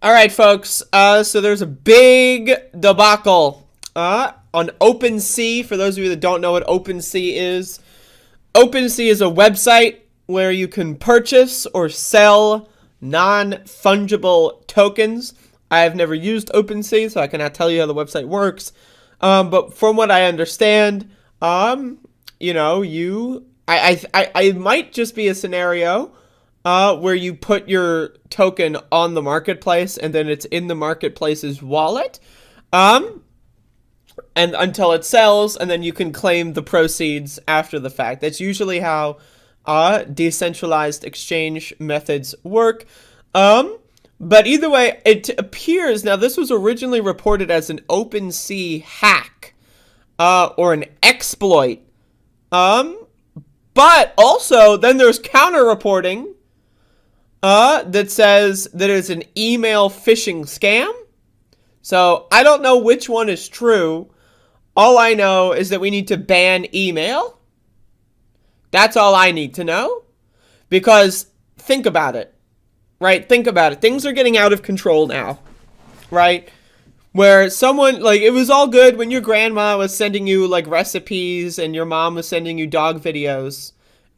All right, folks. So there's a big debacle on OpenSea. For those of you that don't know what OpenSea is a website where you can purchase or sell non-fungible tokens. I have never used OpenSea, so I cannot tell you how the website works. But from what I understand, it might just be a scenario where you put your token on the marketplace and then it's in the marketplace's wallet, and until it sells, and then you can claim the proceeds after the fact. That's usually how decentralized exchange methods work. But either way, it appears, now this was originally reported as an OpenSea hack, or an exploit. But also, then there's counter reporting that says that it's an email phishing scam. So I don't know which one is true. All I know is that we need to ban email. That's all I need to know. Because think about it, right? Think about it. Things are getting out of control now, right? Where someone, like, it was all good when your grandma was sending you, like, recipes and your mom was sending you dog videos.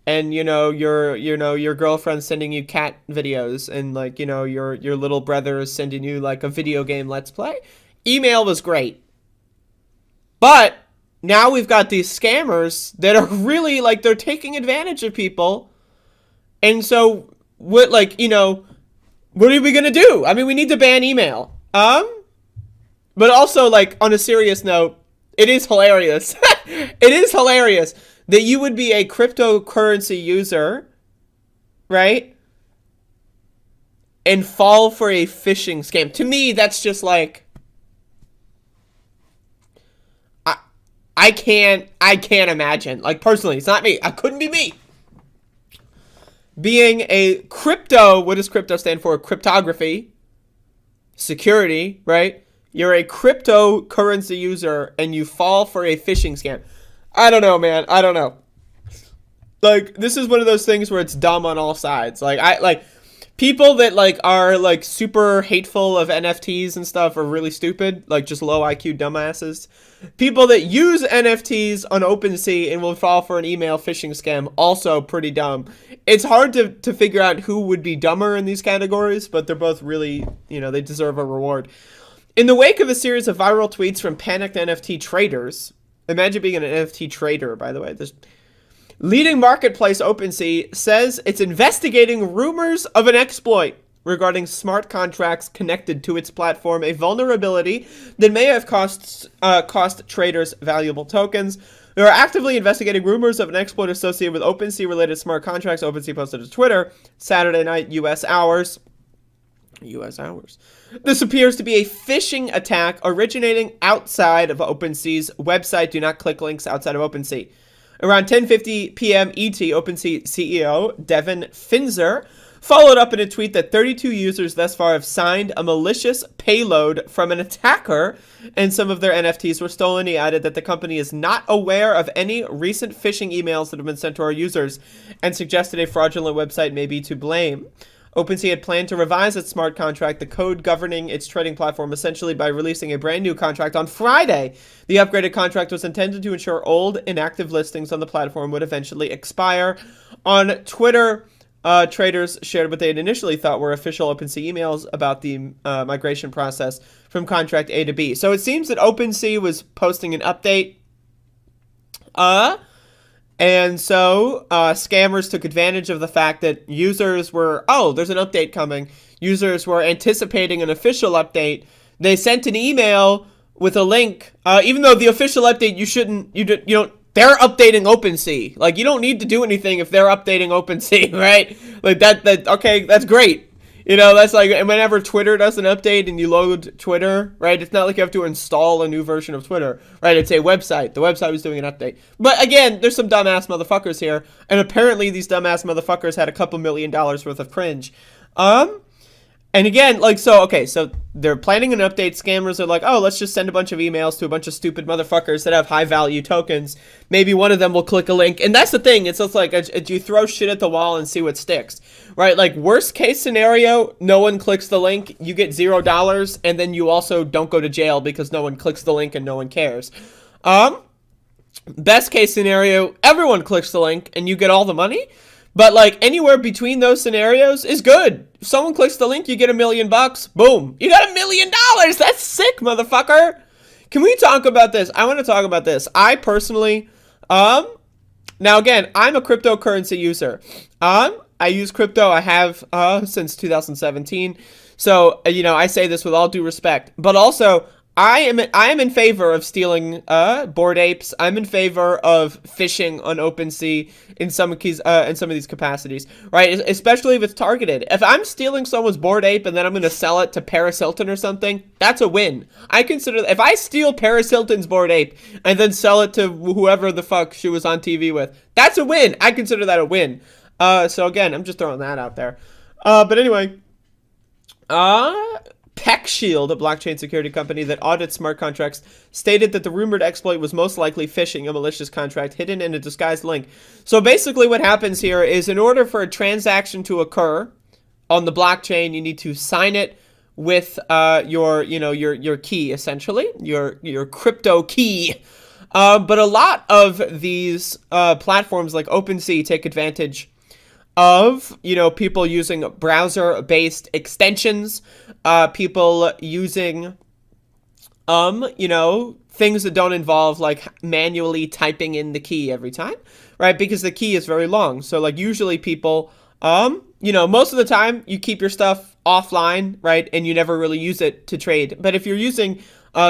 And, your girlfriend's sending you cat videos, and, like, your little brother is sending you, like, a video game let's play. Email was great. But now we've got these scammers that are really, like, they're taking advantage of people. And so, what are we going to do? I mean, we need to ban email. But also, like, on a serious note, it is hilarious. It is hilarious that you would be a cryptocurrency user, right, and fall for a phishing scam. To me, that's just like, I can't imagine. Like, personally, it's not me. I couldn't be me. Being a crypto, what does crypto stand for? Cryptography, security, right? You're a cryptocurrency user and you fall for a phishing scam. I don't know, man. I don't know. Like, this is one of those things where it's dumb on all sides. Like, people that, like, are, like, super hateful of NFTs and stuff are really stupid. Like, just low IQ dumbasses. People that use NFTs on OpenSea and will fall for an email phishing scam, also pretty dumb. It's hard to figure out who would be dumber in these categories, but they're both really, they deserve a reward. In the wake of a series of viral tweets from panicked NFT traders, imagine being an NFT trader, by the way. This leading marketplace OpenSea says it's investigating rumors of an exploit regarding smart contracts connected to its platform, a vulnerability that may have cost traders valuable tokens. They are actively investigating rumors of an exploit associated with OpenSea-related smart contracts. OpenSea posted to Twitter Saturday night, U.S. hours. This appears to be a phishing attack originating outside of OpenSea's website. Do not click links outside of OpenSea. Around 10:50 p.m. ET, OpenSea CEO Devin Finzer followed up in a tweet that 32 users thus far have signed a malicious payload from an attacker, and some of their NFTs were stolen. He added that the company is not aware of any recent phishing emails that have been sent to our users, and suggested a fraudulent website may be to blame. OpenSea had planned to revise its smart contract, the code governing its trading platform, essentially by releasing a brand new contract on Friday. The upgraded contract was intended to ensure old inactive listings on the platform would eventually expire. On Twitter, traders shared what they had initially thought were official OpenSea emails about the migration process from contract A to B. So it seems that OpenSea was posting an update. And so scammers took advantage of the fact that users were, there's an update coming. Users were anticipating an official update. They sent an email with a link, even though the official update, they're updating OpenSea. Like, you don't need to do anything if they're updating OpenSea, right? Like, okay, that's great. That's like whenever Twitter does an update and you load Twitter, right? It's not like you have to install a new version of Twitter, right? It's a website. The website was doing an update. But again, there's some dumbass motherfuckers here. And apparently these dumbass motherfuckers had a couple $1 million worth of cringe. And again, like, so they're planning an update. Scammers are like, oh, let's just send a bunch of emails to a bunch of stupid motherfuckers that have high value tokens. Maybe one of them will click a link. And that's the thing. It's just like, you throw shit at the wall and see what sticks, right? Like, worst case scenario, no one clicks the link, you get $0, and then you also don't go to jail because no one clicks the link and no one cares. Best case scenario, everyone clicks the link and you get all the money. But, like, anywhere between those scenarios is good. If someone clicks the link, you get $1 million. Boom. You got $1 million. That's sick, motherfucker. Can we talk about this? I want to talk about this. I personally, now again, I'm a cryptocurrency user. I use crypto. I have, since 2017. So, I say this with all due respect. But also, I am in favor of stealing Bored Apes. I'm in favor of phishing on OpenSea in some of these capacities, right? Especially if it's targeted. If I'm stealing someone's Bored Ape and then I'm going to sell it to Paris Hilton or something, that's a win. I consider if I steal Paris Hilton's Bored Ape and then sell it to whoever the fuck she was on TV with, that's a win. I consider that a win. So again, I'm just throwing that out there. But anyway, PeckShield, a blockchain security company that audits smart contracts, stated that the rumored exploit was most likely phishing, a malicious contract hidden in a disguised link. So basically what happens here is in order for a transaction to occur on the blockchain, you need to sign it with your key, essentially, your crypto key. But a lot of these platforms like OpenSea take advantage of, people using browser-based extensions, people using, things that don't involve, like, manually typing in the key every time, right? Because the key is very long. So, like, usually people, most of the time you keep your stuff offline, right? And you never really use it to trade. But if you're using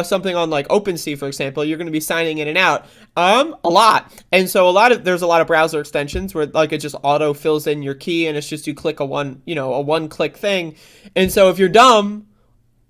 something on like OpenSea, for example, you're going to be signing in and out a lot. And so there's a lot of browser extensions where like it just auto fills in your key and it's just you click a one click thing. And so if you're dumb,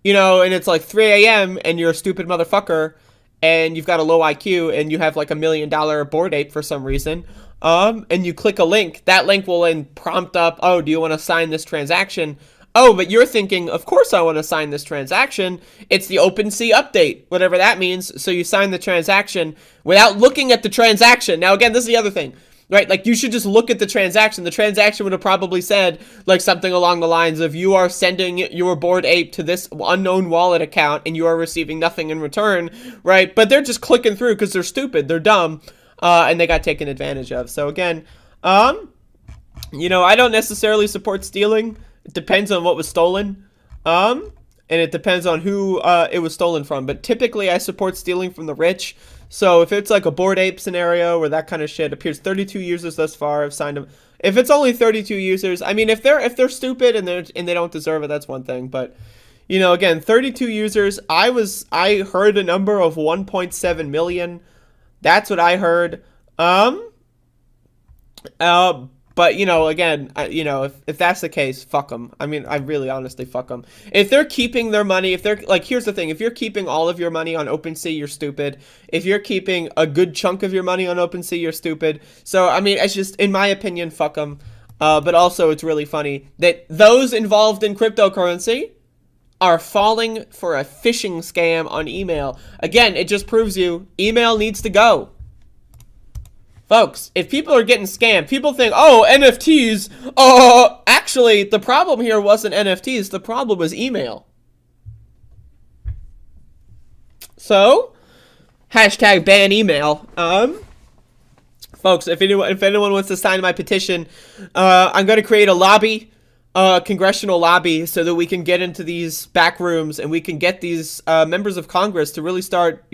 and it's like 3 a.m. and you're a stupid motherfucker and you've got a low IQ and you have like $1 million Bored Ape for some reason, and you click a link, that link will then prompt up, oh, do you want to sign this transaction? Oh, but you're thinking, of course I want to sign this transaction. It's the OpenSea update, whatever that means. So you sign the transaction without looking at the transaction. Now, again, this is the other thing, right? Like, you should just look at the transaction. The transaction would have probably said, like, something along the lines of, you are sending your Bored Ape to this unknown wallet account, and you are receiving nothing in return, right? But they're just clicking through because they're stupid. They're dumb, and they got taken advantage of. So, again, I don't necessarily support stealing. It depends on what was stolen, and it depends on who it was stolen from. But typically, I support stealing from the rich. So if it's like a Bored Ape scenario where that kind of shit appears, 32 users thus far have signed them. If it's only 32 users, I mean, if they're stupid and they don't deserve it, that's one thing. But again, 32 users. I heard a number of 1.7 million. That's what I heard. But, again, if that's the case, fuck them. I mean, I really honestly fuck them. If they're keeping their money, here's the thing. If you're keeping all of your money on OpenSea, you're stupid. If you're keeping a good chunk of your money on OpenSea, you're stupid. So, I mean, it's just, in my opinion, fuck them. But also, it's really funny that those involved in cryptocurrency are falling for a phishing scam on email. Again, it just proves email needs to go. Folks, if people are getting scammed, people think, oh, NFTs. Actually, the problem here wasn't NFTs. The problem was email. So, hashtag ban email. Folks, if anyone wants to sign my petition, I'm going to create a lobby, congressional lobby, so that we can get into these back rooms and we can get these members of Congress to really start,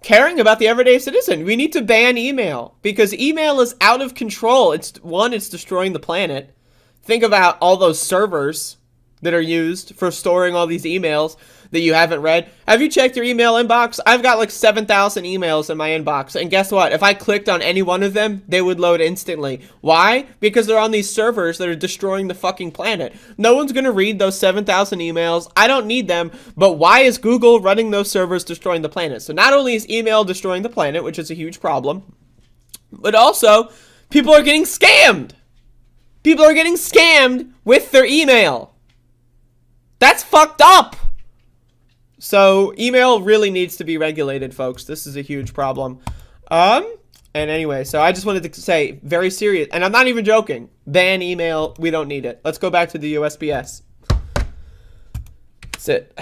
caring about the everyday citizen. We need to ban email because email is out of control. It's destroying the planet. Think about all those servers that are used for storing all these emails that you haven't read. Have you checked your email inbox? I've got like 7,000 emails in my inbox. And guess what? If I clicked on any one of them, they would load instantly. Why? Because they're on these servers that are destroying the fucking planet. No one's going to read those 7,000 emails. I don't need them. But why is Google running those servers destroying the planet? So not only is email destroying the planet, which is a huge problem, but also people are getting scammed. People are getting scammed with their email. That's fucked up. So email really needs to be regulated, folks. This is a huge problem. And anyway, so I just wanted to say, very serious, and I'm not even joking. Ban email. We don't need it. Let's go back to the USPS. That's it.